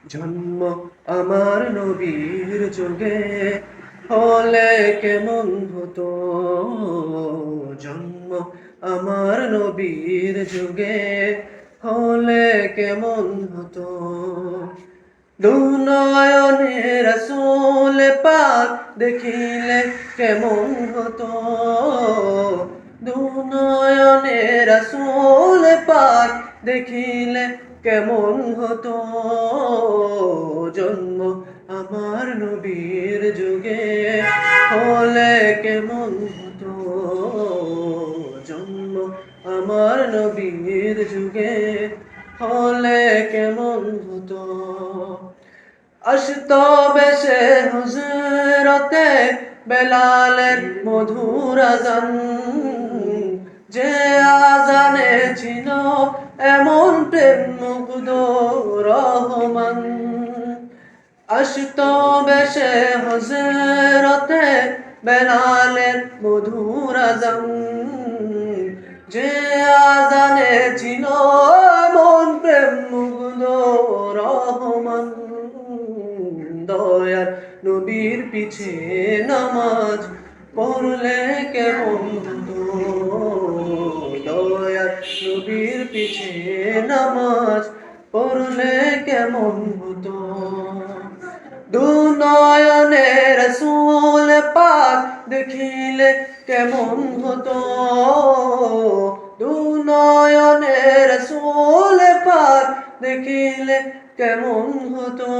জন্ম আমার নবীর যুগে হলে কেমন হতো। জন্ম আমার নবীর যুগে হলে কেমন হতো। দুনয়নে রাসূল পাক দেখিলে কেমন হতো। দুনয়নে রাসূল পাক দেখিলে কেমন হতো। জন্ম আমার নবীর যুগে হলে কেমন হতো। জন্ম আমার নবীর যুগে হলে কেমন হতো। আসতো বেশে হুজরতে বেলালের মধুর আজান, যে আজানে ছিল এমন প্রেম মুগ্ধ রহমান। আসতো বেশে হুজরতে বেলালের মধুর আজান, যে আজানে ছিল এমন প্রেম মুগ্ধ রহমান। দয়ার নবীর পিছে নামাজ পড়লে কেমন হতো। দয়ার নবীর পিছে নামাজ পড়লে কেমন হতো। দুনয়নে রাসূল পাক দেখিলে কেমন হতো। দুনয়নে রাসূল পাক দেখিলে কেমন হতো।